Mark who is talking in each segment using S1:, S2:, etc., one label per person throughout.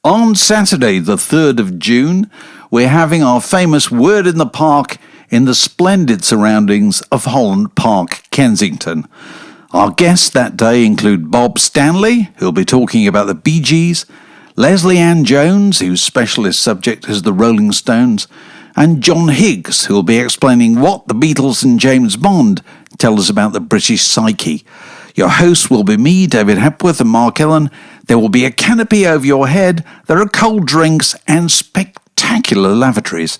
S1: On Saturday, the 3rd of June, we're having our famous Word in the Park in the splendid surroundings of Holland Park, Kensington. Our guests that day include Bob Stanley, who'll be talking about the Bee Gees, Leslie Ann Jones, whose specialist subject is the Rolling Stones, and John Higgs, who'll be explaining what the Beatles and James Bond tell us about the British psyche. Your hosts will be me, David Hepworth, and Mark Ellen. There will be a canopy over your head, there are cold drinks and spectacular lavatories.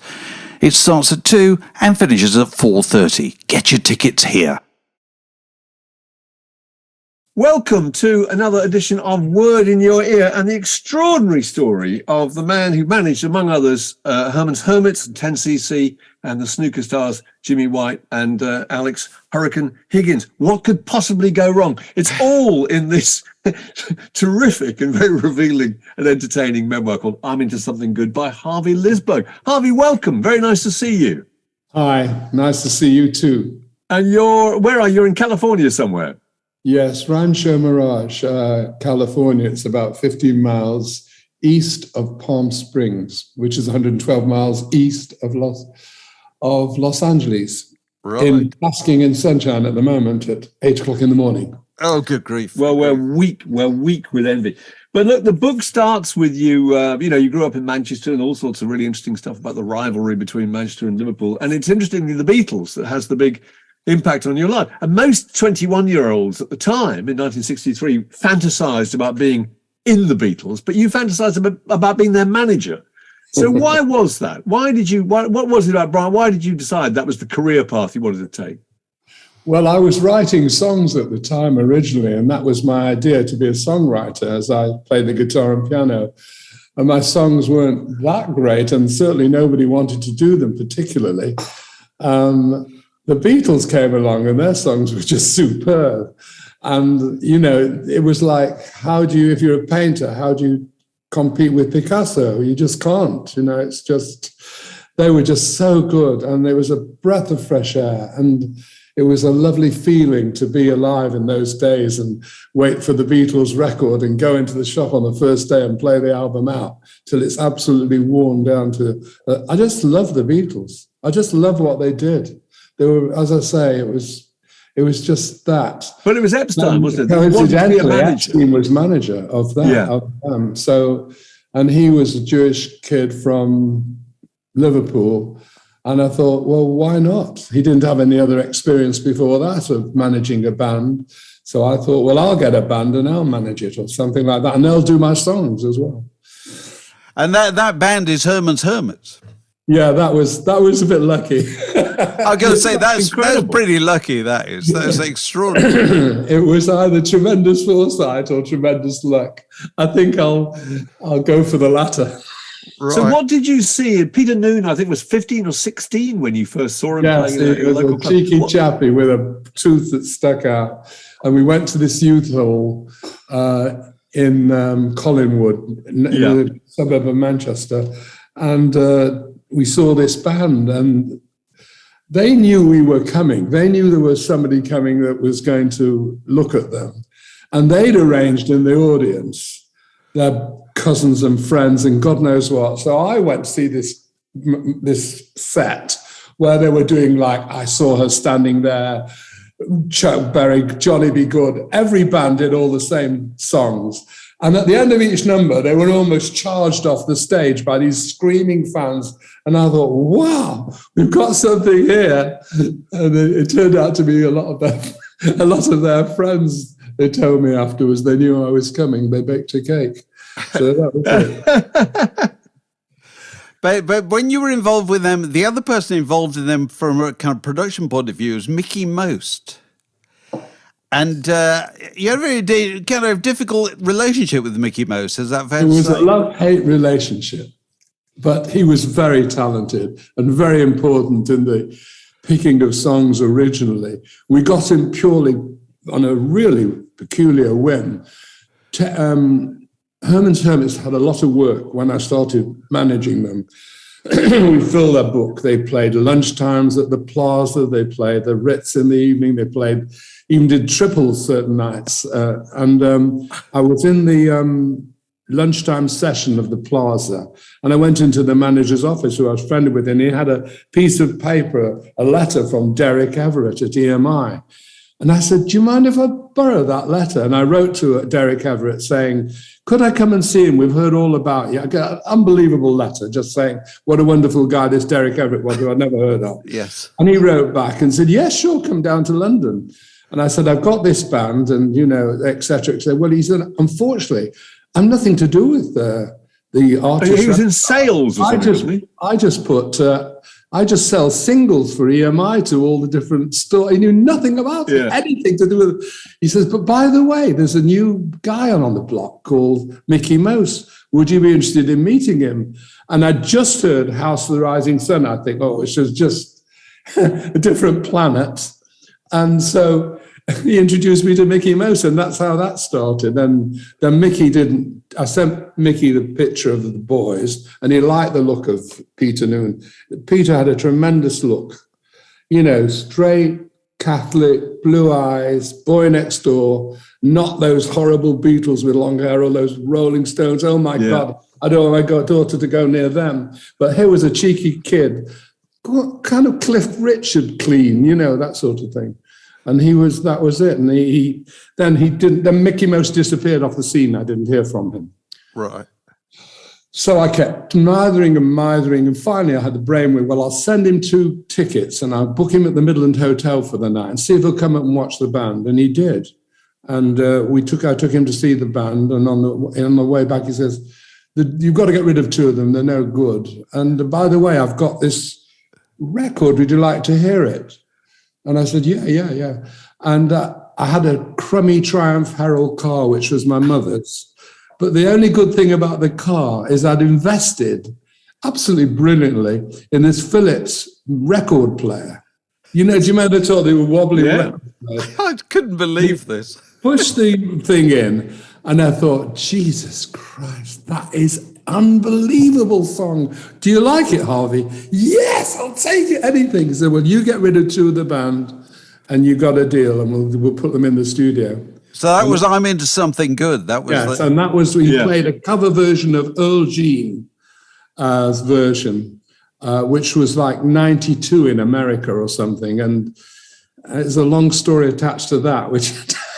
S1: It starts at 2 and finishes at 4:30. Get your tickets here.
S2: Welcome to another edition of Word in Your Ear and the extraordinary story of the man who managed, among others, Herman's Hermits, 10cc, and the snooker stars Jimmy White and Alex Hurricane Higgins. What could possibly go wrong? It's all in this terrific and very revealing and entertaining memoir called I'm Into Something Good by Harvey Lisberg. Harvey, welcome. Very nice to see you.
S3: Hi, nice to see you too.
S2: And where are you? In California somewhere?
S3: Yes, Rancho Mirage, California. It's about 15 miles east of Palm Springs, which is 112 miles east of Los Angeles.
S1: Right.
S3: Basking in sunshine at the moment at 8 o'clock in the morning.
S1: Oh, good grief.
S2: Well, we're weak with envy. But look, the book starts with you, you grew up in Manchester and all sorts of really interesting stuff about the rivalry between Manchester and Liverpool. And it's interestingly the Beatles that has the big impact on your life. And most 21-year-olds at the time in 1963 fantasized about being in the Beatles, but you fantasized about being their manager. So why was that? What was it about Brian? Why did you decide that was the career path you wanted to take?
S3: Well, I was writing songs at the time originally, and that was my idea, to be a songwriter, as I played the guitar and piano. And my songs weren't that great, and certainly nobody wanted to do them particularly. The Beatles came along and their songs were just superb. And, it was like, if you're a painter, how do you compete with Picasso? You just can't, it's just, they were just so good. And there was a breath of fresh air. And it was a lovely feeling to be alive in those days and wait for the Beatles record and go into the shop on the first day and play the album out till it's absolutely worn down to, I just love the Beatles. I just love what they did. They were, as I say, it was just that.
S2: But it was Epstein, wasn't it?
S3: Coincidentally, Epstein was manager of that. Yeah. And he was a Jewish kid from Liverpool. And I thought, well, why not? He didn't have any other experience before that of managing a band. So I thought, well, I'll get a band and I'll manage it or something like that. And they'll do my songs as well.
S1: And that band is Herman's Hermits.
S3: Yeah, that was a bit lucky.
S1: I'm going to say that's pretty lucky. That's extraordinary.
S3: It was either tremendous foresight or tremendous luck. I think I'll go for the latter.
S2: Right. So what did you see? Peter Noone, I think, was 15 or 16 when you first saw him playing in your local club.
S3: Cheeky chappie with a tooth that stuck out. And we went to this youth hall in Collingwood, in the suburb of Manchester, and we saw this band, and they knew we were coming. They knew there was somebody coming that was going to look at them. And they'd arranged in the audience their cousins and friends and God knows what. So I went to see this set where they were doing, like, I Saw Her Standing There, Chuck Berry, Johnny Be Good. Every band did all the same songs. And at the end of each number, they were almost charged off the stage by these screaming fans. And I thought, wow, we've got something here. And it turned out to be a lot of their friends. They told me afterwards they knew I was coming. They baked a cake. So that was it.
S1: But when you were involved with them, the other person involved in them from a kind of production point of view was Mickie Most. And you had a very kind of difficult relationship with Mickie Most. Is that fair to say? It was
S3: a love-hate relationship, but he was very talented and very important in the picking of songs originally. We got him purely on a really peculiar whim. Herman's Hermits had a lot of work when I started managing them. We filled their book. They played lunchtimes at the Plaza. They played the Ritz in the evening. They even did triples certain nights. I was in the lunchtime session of the Plaza. And I went into the manager's office, who I was friendly with, and he had a piece of paper, a letter from Derek Everett at EMI. And I said, do you mind if I borrow that letter? And I wrote to Derek Everett saying, could I come and see him? We've heard all about you. I got an unbelievable letter just saying what a wonderful guy this Derek Everett was, who I'd never heard of.
S1: Yes.
S3: And he wrote back and said, yes, sure, come down to London. And I said, I've got this band and, et cetera, et cetera. Well, he said, unfortunately, I'm nothing to do with the artist.
S2: He was in sales or something,
S3: I just sell singles for EMI to all the different stores. He knew nothing about it, anything to do with it. He says, but by the way, there's a new guy on the block called Mickie Most. Would you be interested in meeting him? And I just heard House of the Rising Sun. I think, which was just a different planet. And so he introduced me to Mickie Most, and that's how that started. And then I sent Mickie the picture of the boys, and he liked the look of Peter Noone. Peter had a tremendous look, straight, Catholic, blue eyes, boy next door, not those horrible Beatles with long hair or those Rolling Stones. Oh my God, I don't want my daughter to go near them. But here was a cheeky kid, kind of Cliff Richard clean, that sort of thing. And that was it. And then Mickie Most disappeared off the scene. I didn't hear from him.
S1: Right.
S3: So I kept mithering. And finally I had the brainwave. Well, I'll send him 2 tickets and I'll book him at the Midland Hotel for the night and see if he'll come up and watch the band. And he did. And I took him to see the band. And on the way back, he says, you've got to get rid of 2 of them. They're no good. And by the way, I've got this record. Would you like to hear it? And I said, yeah. And I had a crummy Triumph Herald car, which was my mother's. But the only good thing about the car is I'd invested absolutely brilliantly in this Philips record player. Do you remember at all? They were wobbly.
S1: Yeah. I couldn't believe this.
S3: Pushed the thing in, and I thought, Jesus Christ, that is unbelievable song. Do you like it, Harvey? Yes, I'll take it, anything. He said, well, you get rid of 2 of the band and you got a deal and we'll put them in the studio.
S1: So that was I'm Into Something Good. That was
S3: and that was, we played a cover version of Earl Jean's version, which was like 92 in America or something. And there's a long story attached to that, which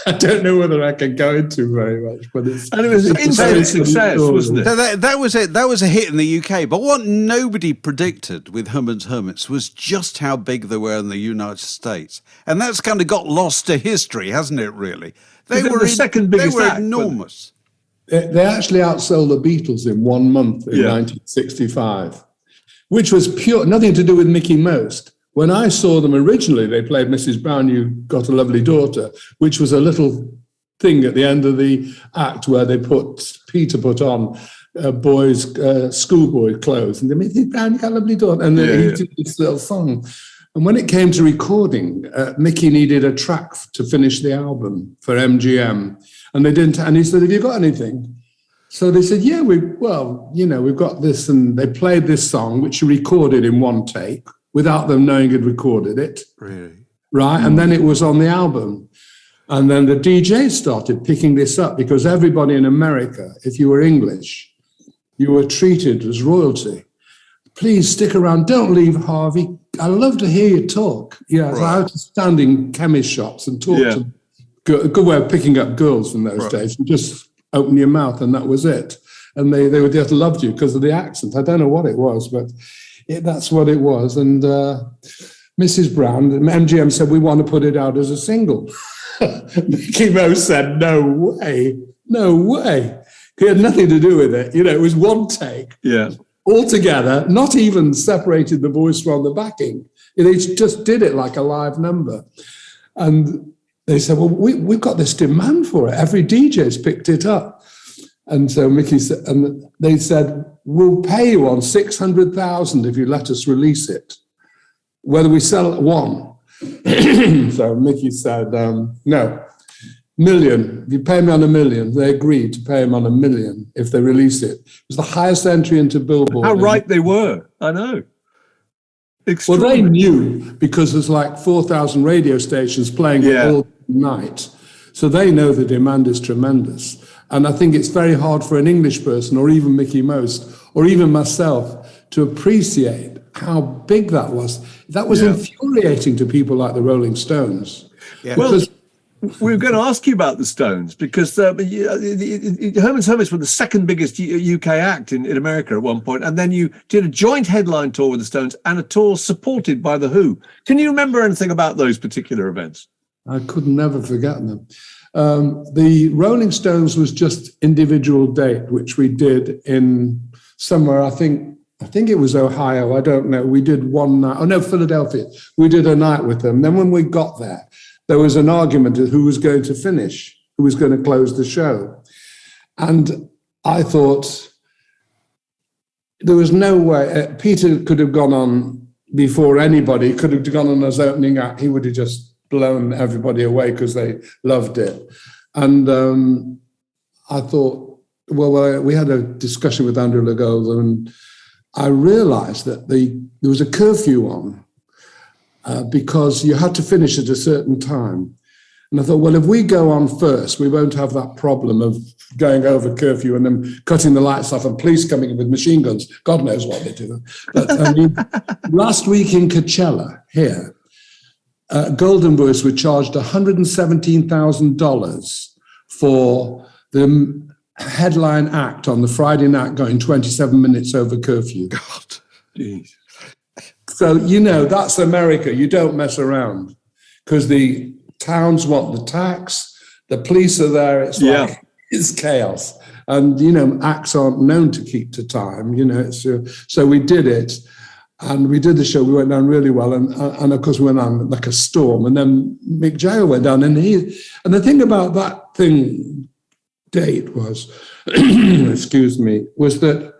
S3: I don't know whether I can go into very much, but it
S2: was an instant success, wasn't it?
S1: That was it. That was a hit in the UK. But what nobody predicted with Herman's Hermits was just how big they were in the United States, and that's kind of got lost to history, hasn't it? Really,
S2: they were the second biggest.
S1: They were enormous.
S3: They actually outsold the Beatles in 1 month in 1965, which was pure, nothing to do with Mickie Most. When I saw them originally, they played Mrs. Brown, You Got a Lovely Daughter, which was a little thing at the end of the act where Peter put on boys' schoolboy clothes. And they Mrs. Brown, You Got a Lovely Daughter. And then he did this little song. And when it came to recording, Mickie needed a track to finish the album for MGM. And they didn't. And he said, have you got anything? So they said, yeah, we've got this. And they played this song, which he recorded in 1 take, without them knowing he'd recorded it.
S1: Really?
S3: Right? And then it was on the album. And then the DJs started picking this up because everybody in America, if you were English, you were treated as royalty. Please stick around. Don't leave, Harvey. I love to hear you talk. Yeah, right. So I used to stand in chemist shops and talk to a good way of picking up girls in those days. You just open your mouth and that was it. And they just loved you because of the accent. I don't know what it was, but that's what it was. And Mrs. Brown, MGM said, we want to put it out as a single. Mickie Most said, no way. He had nothing to do with it. It was 1 take.
S2: Yeah.
S3: Altogether, not even separated the voice from the backing. They just did it like a live number. And they said, well, we've got this demand for it. Every DJ's picked it up. And so Mickie said, and they said, we'll pay you on 600,000 if you let us release it, whether we sell it 1. So Mickie said, no, million. If you pay me on $1 million, they agreed to pay him on $1 million if they release it. It was the highest entry into Billboard.
S2: How right they were, I know.
S3: Well, they knew because there's like 4,000 radio stations playing it all night. So they know the demand is tremendous. And I think it's very hard for an English person, or even Mickie Most, or even myself, to appreciate how big that was. That was infuriating to people like the Rolling Stones.
S2: Yeah. Well, we were going to ask you about the Stones, because Herman's Hermits were the second biggest UK act in America at one point, and then you did a joint headline tour with the Stones and a tour supported by The Who. Can you remember anything about those particular events?
S3: I could never forget them. The Rolling Stones was just individual date, which we did in somewhere, I think it was Ohio, I don't know. We did one night, Philadelphia. We did a night with them. Then when we got there was an argument of who was going to finish, who was going to close the show. And I thought there was no way, Peter could have gone on before anybody, could have gone on as opening act. He would have just blown everybody away because they loved it. And I thought, we had a discussion with Andrew Legault, and I realized that there was a curfew on because you had to finish at a certain time. And I thought, well, if we go on first, we won't have that problem of going over curfew and then cutting the lights off and police coming in with machine guns. God knows what they do. But last week in Coachella here, Golden Voice were charged $117,000 for the headline act on the Friday night going 27 minutes over curfew.
S2: God. Jeez.
S3: So, that's America. You don't mess around because the towns want the tax. The police are there. It's chaos. And, acts aren't known to keep to time, so we did it. And we did the show. We went down really well. And of course, we went on like a storm. And then Mick Jagger went down. And the thing about that date was, was that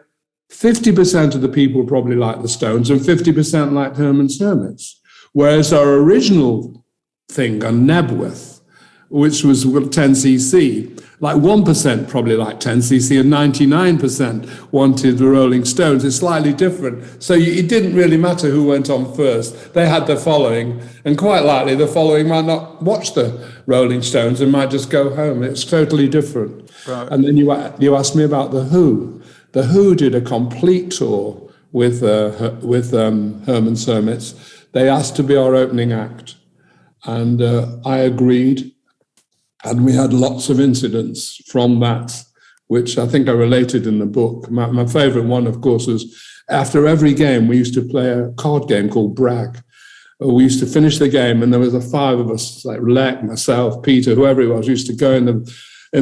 S3: 50% of the people probably liked the Stones and 50% liked Herman's Hermits. Whereas our original thing on Nebworth, which was 10cc, like 1% probably liked 10cc and 99% wanted the Rolling Stones. It's slightly different. So it didn't really matter who went on first. They had their following, and quite likely the following might not watch the Rolling Stones and might just go home. It's totally different. Right. And then you asked me about The Who. The Who did a complete tour with Herman's Hermits. They asked to be our opening act, and I agreed. And we had lots of incidents from that, which I think I related in the book. My favourite one, of course, was after every game, we used to play a card game called Brag. We used to finish the game, and there was 5 of us, like Lek, myself, Peter, whoever it was, used to go in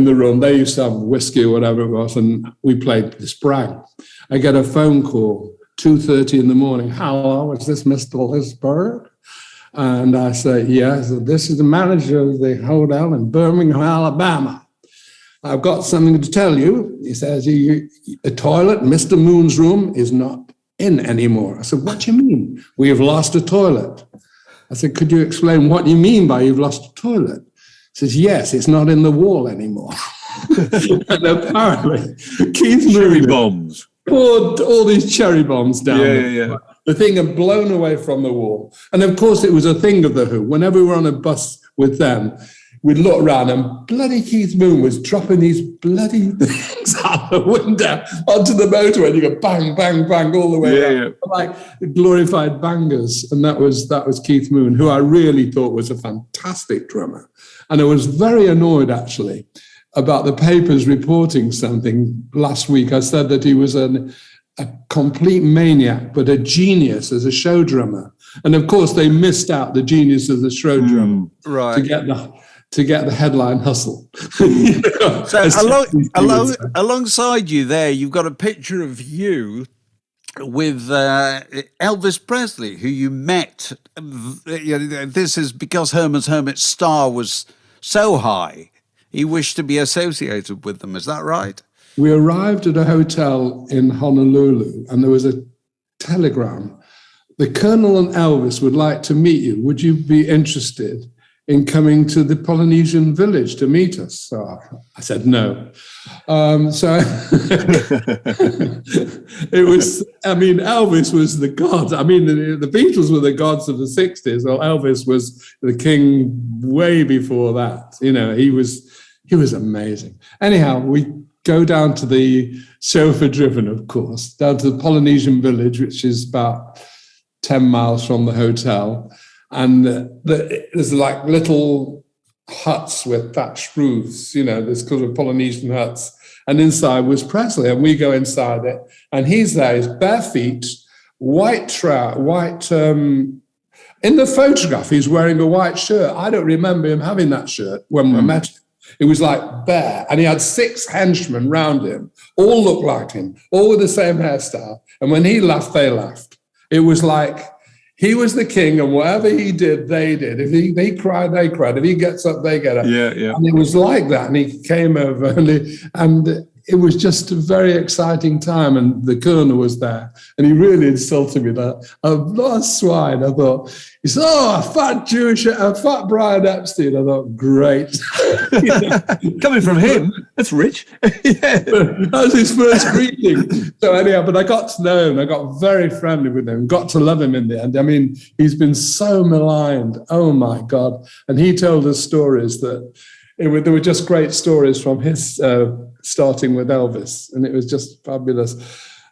S3: the room. They used to have whiskey or whatever it was, and we played this Brag. I get a phone call, 2:30 in the morning. Hello, is this Mr. Lisberg? And I say, yes, this is the manager of the hotel in Birmingham, Alabama. I've got something to tell you. He says, the toilet in Mr. Moone's room is not in anymore. I said, what do you mean? We have lost a toilet. I said, could you explain what you mean by you've lost a toilet? He says, yes, it's not in the wall anymore. And apparently, Keith Moon
S2: bombs.
S3: Poured all these cherry bombs down.
S2: Yeah.
S3: The thing had blown away from the wall. And of course, it was a thing of The Who. Whenever we were on a bus with them, we'd look around and bloody Keith Moon was dropping these bloody things out the window onto the motorway. And you go bang, bang, bang all the way around. Like glorified bangers. And that was Keith Moon, who I really thought was a fantastic drummer. And I was very annoyed, actually, about the papers reporting something last week. I said that he was a complete maniac, but a genius as a show drummer. And of course, they missed out the genius of the show drummer to get the headline hustle.
S1: So alongside you there, you've got a picture of you with Elvis Presley, who you met. This is because Herman's Hermits star was so high, he wished to be associated with them. Is that right?
S3: We arrived at a hotel in Honolulu, and there was a telegram. The Colonel and Elvis would like to meet you. Would you be interested in coming to the Polynesian village to meet us? So I said no. Elvis was the god. The Beatles were the gods of the 60s. Well, Elvis was the king way before that. He was amazing. Anyhow, we go down to the chauffeur-driven, of course, down to the Polynesian village, which is about 10 miles from the hotel. And there's like little huts with thatched roofs, this kind of Polynesian huts. And inside was Presley, and we go inside it, and he's there, his bare feet, white, in the photograph, he's wearing a white shirt. I don't remember him having that shirt when we met him. It was like bare, and he had 6 henchmen round him, all looked like him, all with the same hairstyle. And when he laughed, they laughed. It was like he was the king, and whatever he did, they did. If he cried, they cried. If he gets up, they get up.
S2: Yeah.
S3: And it was like that. And he came over, and it was just a very exciting time. And the colonel was there, and he really insulted me. That I'm not a swine. I thought, he said, "Oh, a fat Brian Epstein." I thought, great.
S2: Coming from him, that's rich. Yeah.
S3: That was his first greeting. So anyhow, but I got to know him. I got very friendly with him, got to love him in the end. I mean, he's been so maligned. Oh, my God. And he told us stories that there were just great stories from his starting with Elvis, and it was just fabulous.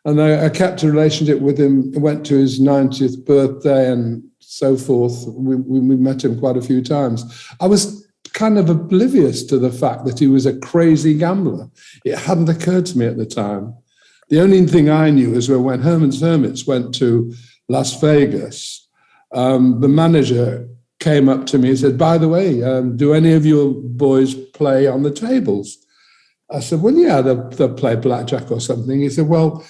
S3: And I kept a relationship with him. I went to his 90th birthday and so forth. We met him quite a few times. I was kind of oblivious to the fact that he was a crazy gambler. It hadn't occurred to me at the time. The only thing I knew is when Hermits went to Las Vegas, the manager came up to me and said, "By the way, do any of your boys play on the tables?" I said, "Well, yeah, they'll play blackjack or something." He said, "Well,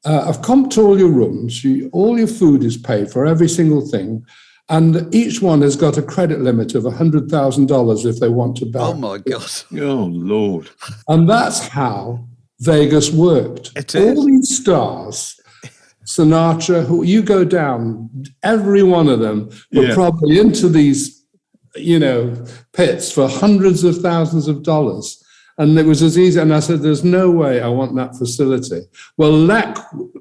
S3: I've comped all your rooms. All your food is paid for, every single thing. And each one has got a credit limit of $100,000 if they want to bet."
S1: Oh, my God.
S2: Oh, Lord.
S3: And that's how Vegas worked.
S1: It is.
S3: All these stars, Sinatra, who you go down, every one of them were probably into these, pits for hundreds of thousands of dollars. And it was as easy. And I said, "There's no way I want that facility." Well, Leck,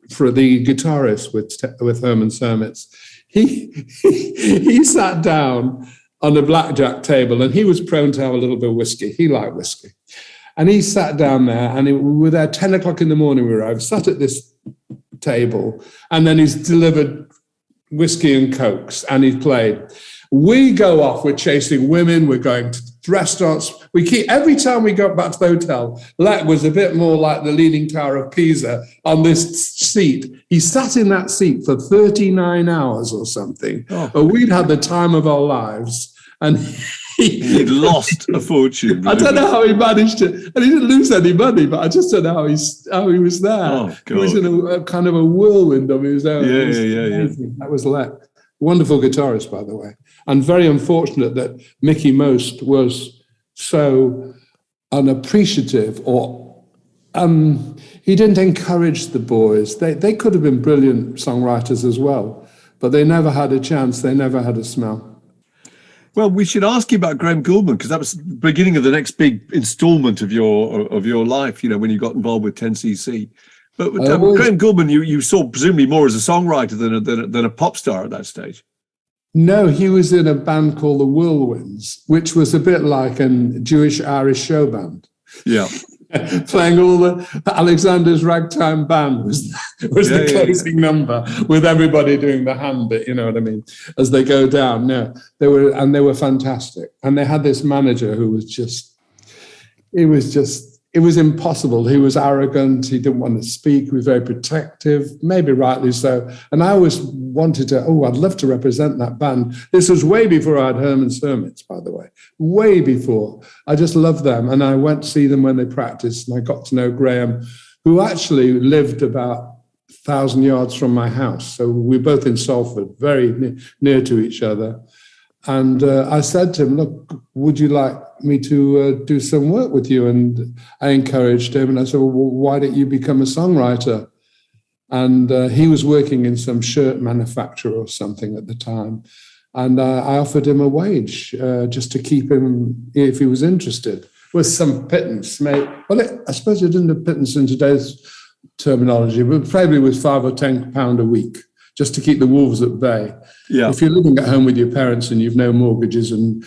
S3: for the guitarist with Herman's Hermits, he sat down on the blackjack table, and he was prone to have a little bit of whiskey. He liked whiskey. And he sat down there, and we were there 10 o'clock in the morning. We arrived, sat at this table, and then he's delivered whiskey and cokes, and he played. We go off, we're chasing women, we're going to restaurants. Every time we got back to the hotel, Leck was a bit more like the Leaning Tower of Pisa on this seat. He sat in that seat for 39 hours or something. But we'd had the time of our lives, and
S2: he'd lost a fortune.
S3: I don't know how he managed to, and he didn't lose any money, but I just don't know how he was there.
S2: Oh, God.
S3: He was in a kind of a whirlwind of his own.
S2: Yeah.
S3: That was Leck. Wonderful guitarist, by the way. And very unfortunate that Mickie Most was so unappreciative, or he didn't encourage the boys. They could have been brilliant songwriters as well, but they never had a chance. They never had a smell.
S2: Well, we should ask you about Graham Gouldman, because that was the beginning of the next big installment of your life, when you got involved with 10cc. But Graham Gouldman, you saw presumably more as a songwriter than a pop star at that stage.
S3: No, he was in a band called the Whirlwinds, which was a bit like a Jewish-Irish show band.
S2: Yeah.
S3: Playing all the Alexander's Ragtime Band was the closing number, with everybody doing the hand bit, you know what I mean, as they go down. No, they were fantastic. And they had this manager who was it was impossible. He was arrogant. He didn't want to speak. He was very protective, maybe rightly so. And I always wanted I'd love to represent that band. This was way before I had Herman's Hermits, by the way, way before. I just loved them. And I went to see them when they practiced, and I got to know Graham, who actually lived about 1,000 yards from my house. So we're both in Salford, very near to each other. And I said to him, "Look, would you like me to do some work with you?" And I encouraged him, and I said, "Well, why don't you become a songwriter?" And he was working in some shirt manufacturer or something at the time. And I offered him a wage just to keep him, if he was interested, with some pittance. I suppose it didn't have pittance in today's terminology, but probably was £5 or £10 a week, just to keep the wolves at bay.
S2: Yeah.
S3: If you're living at home with your parents and you've no mortgages and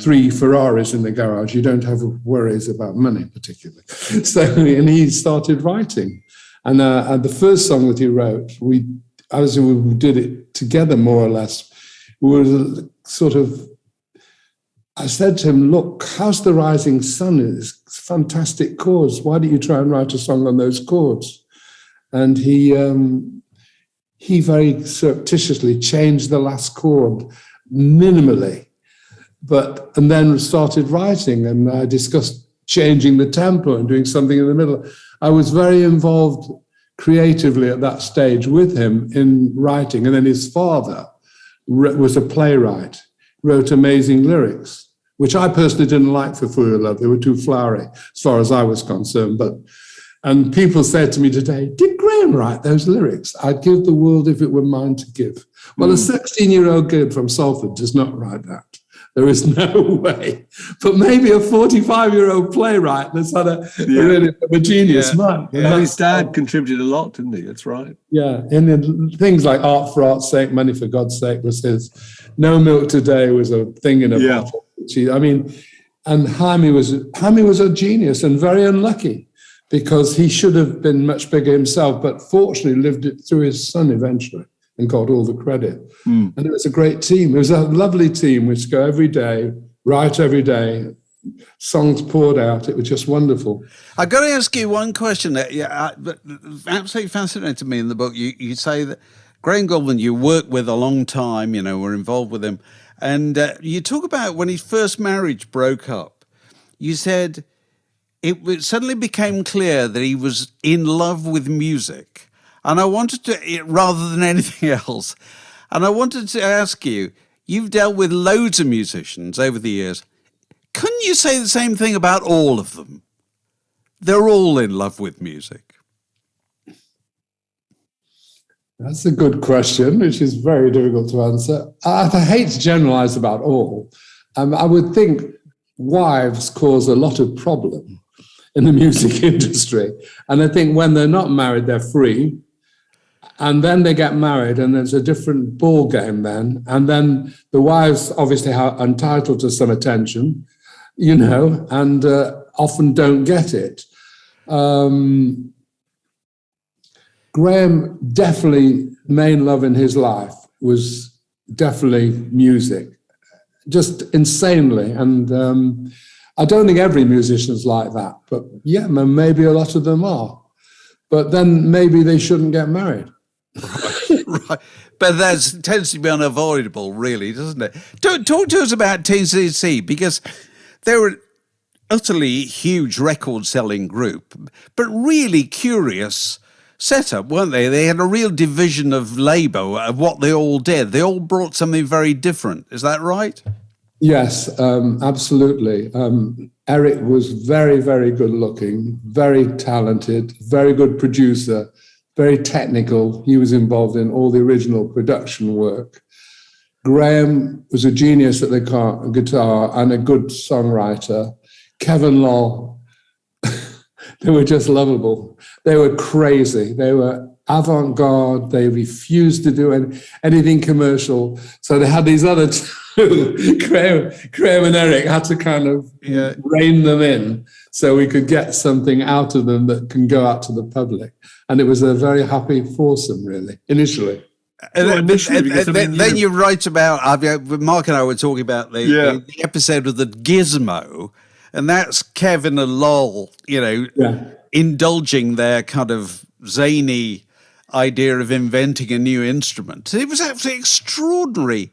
S3: 3 Ferraris in the garage, you don't have worries about money particularly. So, and he started writing. And the first song that he wrote, we did it together more or less. We were sort of, I said to him, look, how's the rising sun? It's fantastic chords. Why don't you try and write a song on those chords? And he very surreptitiously changed the last chord minimally, and then started writing, and I discussed changing the tempo and doing something in the middle. I was very involved creatively at that stage with him in writing. And then his father was a playwright, wrote amazing lyrics, which I personally didn't like for For Your Love. They were too flowery as far as I was concerned. And people said to me today, did Graham write those lyrics? I'd give the world if it were mine to give. Well, a 16-year-old kid from Salford does not write that. There is no way. But maybe a 45-year-old playwright that's had a genius mind.
S2: Yeah, his dad contributed a lot, didn't he? That's right.
S3: Yeah, and then things like Art for Art's Sake, Money for God's Sake was his. No Milk Today was a thing in a bottle. And Jaime was a genius and very unlucky, because he should have been much bigger himself, but fortunately lived it through his son eventually and got all the credit. And it was a great team. It was a lovely team. We'd go every day, write every day, songs poured out. It was just wonderful.
S1: I've got to ask you one question that absolutely fascinated me in the book. You say that Graham Goldman, you worked with a long time, were involved with him. And you talk about when his first marriage broke up, you said it suddenly became clear that he was in love with music. And I wanted to, rather than anything else, and I wanted to ask you, you've dealt with loads of musicians over the years. Couldn't you say the same thing about all of them? They're all in love with music.
S3: That's a good question, which is very difficult to answer. I hate to generalize about all. I would think wives cause a lot of problem in the music industry. And I think when they're not married, they're free. And then they get married, and there's a different ball game then. And then the wives obviously are entitled to some attention, and often don't get it. Graham definitely, main love in his life was definitely music, just insanely. And I don't think every musician's like that, but yeah, maybe a lot of them are. But then maybe they shouldn't get married.
S1: Right. But that tends to be unavoidable, really, doesn't it? Talk to us about TCC, because they were an utterly huge record-selling group, but really curious setup, weren't they? They had a real division of labour of what they all did. They all brought something very different. Is that right?
S3: Yes, absolutely. Eric was very, very good looking, very talented, very good producer, very technical. He was involved in all the original production work. Graham was a genius at the guitar and a good songwriter. Kevin Law, they were just lovable. They were crazy. They were avant-garde. They refused to do anything commercial. So they had these other two, Graham and Eric, had to kind of rein them in so we could get something out of them that can go out to the public. And it was a very happy foursome, really, initially.
S1: And then you write about, Mark and I were talking about the episode of the Gizmo, and that's Kevin and Lowell, indulging their kind of zany idea of inventing a new instrument. It was absolutely extraordinary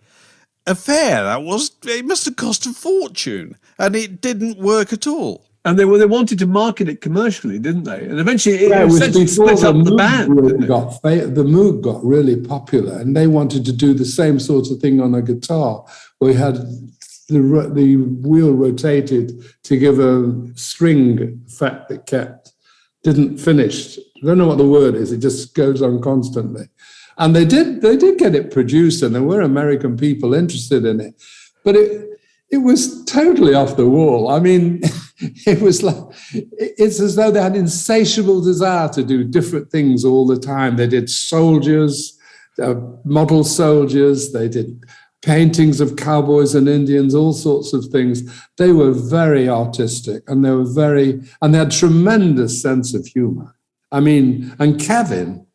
S1: affair. It must have cost a fortune, and it didn't work at all.
S2: And they wanted to market it commercially, didn't they? And eventually it
S3: was before
S2: split up the band.
S3: The Moog got really popular, and they wanted to do the same sort of thing on a guitar. We had the wheel rotated to give a string effect that didn't finish. I don't know what the word is. It just goes on constantly. And they did get it produced, and there were American people interested in it. But it was totally off the wall. I mean, it's as though they had insatiable desire to do different things all the time. They did soldiers, model soldiers. They did paintings of cowboys and Indians, all sorts of things. They were very artistic, and they had tremendous sense of humor. I mean, and Kevin,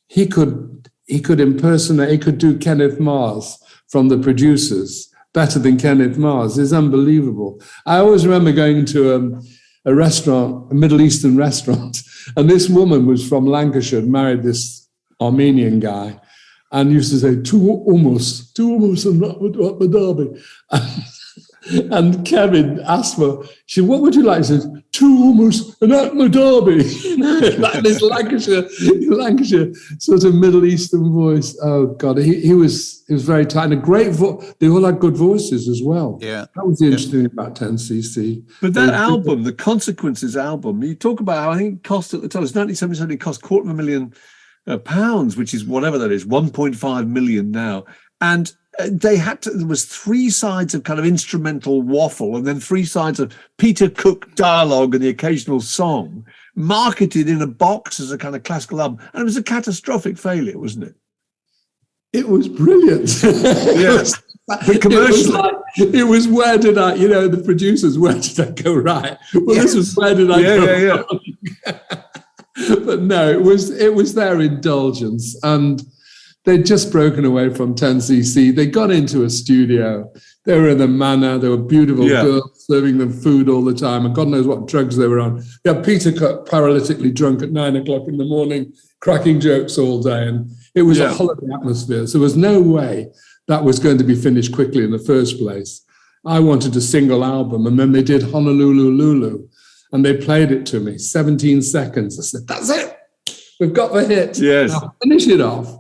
S3: he could impersonate, he could do Kenneth Mars from The Producers better than Kenneth Mars. It's unbelievable. I always remember going to a restaurant, a Middle Eastern restaurant, and this woman was from Lancashire, married this Armenian guy, and used to say, two hummus and not derby. And Kevin asked her, she said, what would you like? He said, 2 hummus and not derby. Like this Lancashire sort of Middle Eastern voice. Oh God, he was very tight, and a great voice. They all had good voices as well.
S1: Yeah,
S3: that was the interesting thing about 10cc.
S2: But that album, the Consequences album, you talk about how I think it cost at the time, it was 1977, it cost £250,000 which is whatever that is, 1.5 million now, and there was 3 sides of kind of instrumental waffle and then 3 sides of Peter Cook dialogue and the occasional song, marketed in a box as a kind of classical album. And it was a catastrophic failure, wasn't it?
S3: It was brilliant.
S2: Yes. But commercially.
S3: It was where did I, the producers, where did I go right? Well, yes. This was where did I go wrong? But no, it was their indulgence. And they'd just broken away from 10cc. They got into a studio. They were in the manor. There were beautiful girls serving them food all the time. And God knows what drugs they were on. They had Peter Cook paralytically drunk at 9 o'clock in the morning, cracking jokes all day. And it was a holiday atmosphere. So there was no way that was going to be finished quickly in the first place. I wanted a single album. And then they did Honolulu Lulu. And they played it to me, 17 seconds. I said, that's it. We've got the hit.
S2: Yes.
S3: Now finish it off.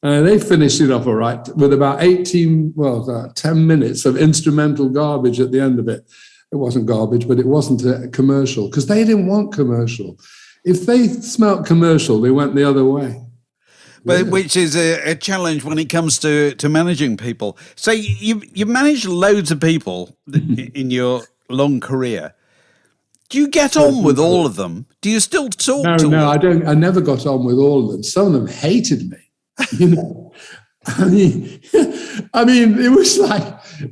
S3: They finished it off all right with about 10 minutes of instrumental garbage at the end of it. It wasn't garbage, but it wasn't a commercial because they didn't want commercial. If they smelt commercial, they went the other way.
S1: But which is a challenge when it comes to managing people. So you managed loads of people in your long career. Do you get on with all of them? Do you still talk to them?
S3: No, I don't. I never got on with all of them. Some of them hated me. I mean, it was like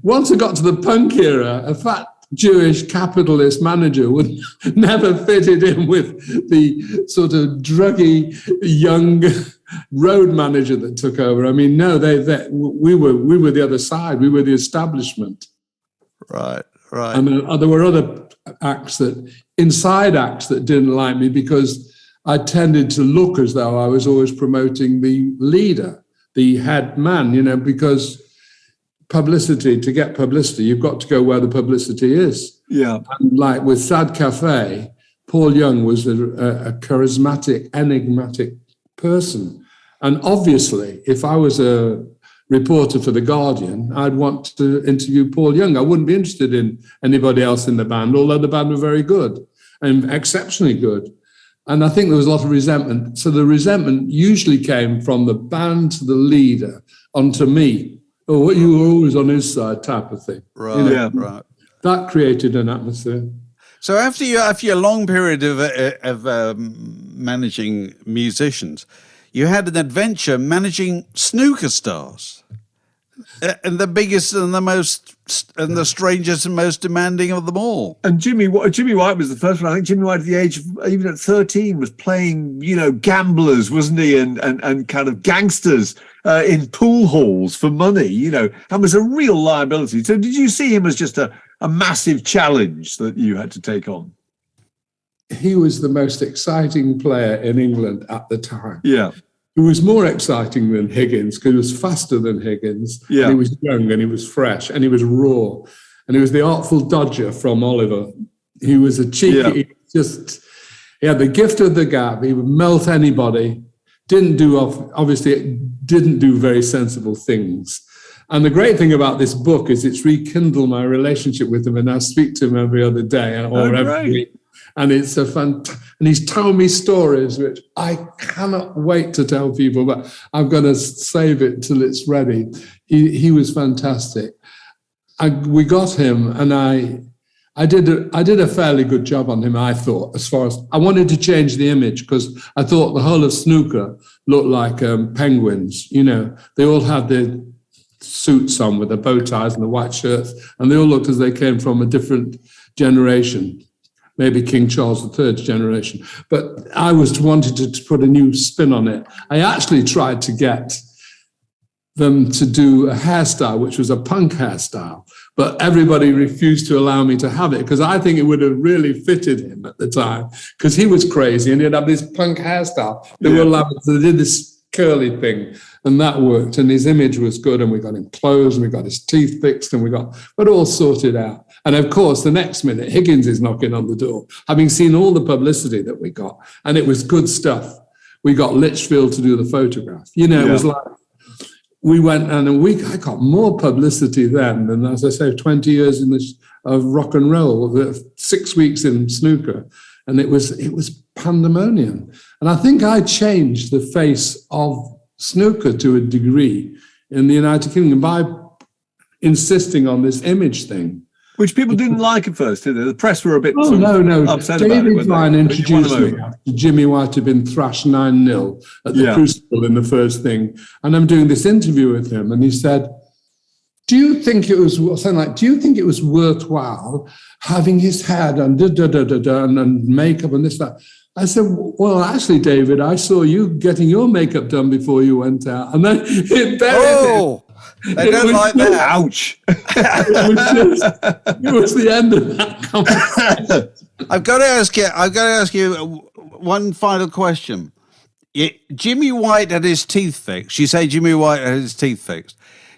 S3: once I got to the punk era, a fat Jewish capitalist manager would never fitted in with the sort of druggy young road manager that took over. I mean, no, we were the other side. We were the establishment.
S1: Right.
S3: And there were other inside acts that didn't like me because I tended to look as though I was always promoting the leader, the head man, because to get publicity, you've got to go where the publicity is. Yeah. And like with Sad Cafe, Paul Young was a charismatic, enigmatic person. And obviously, if I was a reporter for The Guardian, I'd want to interview Paul Young. I wouldn't be interested in anybody else in the band, although the band were very good and exceptionally good. And I think there was a lot of resentment. So the resentment usually came from the band to the leader onto me. Oh, you were always on his side type of thing.
S1: Right, right.
S3: That created an atmosphere.
S1: So after your long period of managing musicians, you had an adventure managing snooker stars. And the biggest and the most and the strangest and most demanding of them all.
S2: And Jimmy White was the first one. I think Jimmy White at the age of, even at 13, was playing, gamblers, wasn't he? And kind of gangsters in pool halls for money, and was a real liability. So did you see him as just a massive challenge that you had to take on?
S3: He was the most exciting player in England at the time.
S2: Yeah.
S3: He was more exciting than Higgins because he was faster than Higgins. Yeah. And he was young and he was fresh and he was raw. And he was the Artful Dodger from Oliver. He was a cheeky, he had the gift of the gab. He would melt anybody. Didn't do very sensible things. And the great thing about this book is it's rekindled my relationship with him, and I speak to him every other day or every week. And it's and he's told me stories which I cannot wait to tell people, but I'm going to save it till it's ready. He was fantastic. We got him, and I did a fairly good job on him, I thought, as far as I wanted to change the image, because I thought the whole of snooker looked like penguins. They all had the suits on with the bow ties and the white shirts, and they all looked as they came from a different generation, maybe King Charles III's generation. But I wanted to put a new spin on it. I actually tried to get them to do a hairstyle, which was a punk hairstyle, but everybody refused to allow me to have it because I think it would have really fitted him at the time because he was crazy and he'd have this punk hairstyle. They did this curly thing and that worked and his image was good and we got him clothes and we got his teeth fixed and we got it all sorted out. And of course, the next minute, Higgins is knocking on the door, having seen all the publicity that we got, and it was good stuff. We got Litchfield to do the photograph. It was like, we went and I got more publicity then than, as I say, 20 years of rock and roll, 6 weeks in snooker. And it was pandemonium. And I think I changed the face of snooker to a degree in the United Kingdom by insisting on this image thing.
S2: Which people didn't like at first, did they? The press were a bit upset
S3: David
S2: about it.
S3: Vine introduced me after Jimmy White had been thrashed 9-0 at the Crucible in the first thing. And I'm doing this interview with him and he said, do you think it was worthwhile having his hair done, and makeup and this, that? I said, well, actually, David, I saw you getting your makeup done before you went out. And then it buried it.
S1: They don't like that.
S2: Ouch.
S3: It was the end of that conversation.
S1: I've got to ask you one final question. Jimmy White had his teeth fixed. You say Jimmy White had his teeth fixed.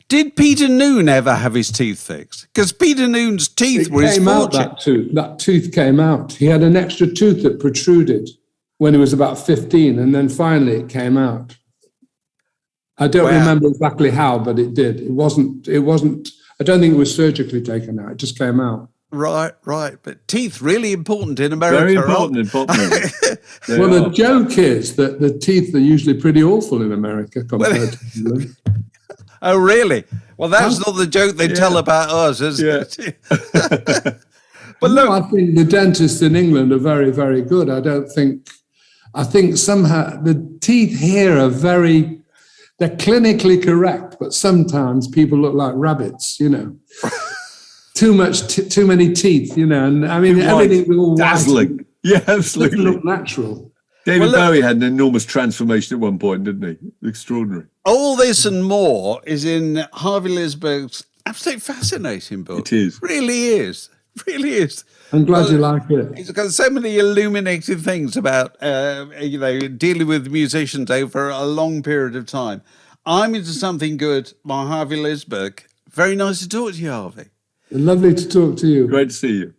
S1: Did Peter Noone ever have his teeth fixed? Because Peter Noone's teeth were his fortune.
S3: That tooth came out. He had an extra tooth that protruded when he was about 15, and then finally it came out. I don't remember exactly how, but it did. It wasn't, I don't think it was surgically taken out. It just came out.
S1: Right. But teeth, really important in America.
S2: Very important.
S3: Well, the joke is that the teeth are usually pretty awful in America compared to England.
S1: Oh, really? Well, that's not the joke they tell about us, is it?
S3: But look, I think the dentists in England are very, very good. I think somehow the teeth here are they're clinically correct, but sometimes people look like rabbits, Too many teeth, and I mean, everything's all
S2: dazzling. Yeah, absolutely.
S3: Doesn't look natural.
S2: David Bowie had an enormous transformation at one point, didn't he? Extraordinary.
S1: All this and more is in Harvey Lisberg's absolutely fascinating book.
S2: It is.
S1: Really is.
S3: I'm glad you like it.
S1: It's got so many illuminating things about, dealing with musicians over a long period of time. I'm Into Something Good by Harvey Lisberg. Very nice to talk to you, Harvey.
S3: Lovely to talk to you.
S2: Great to see you.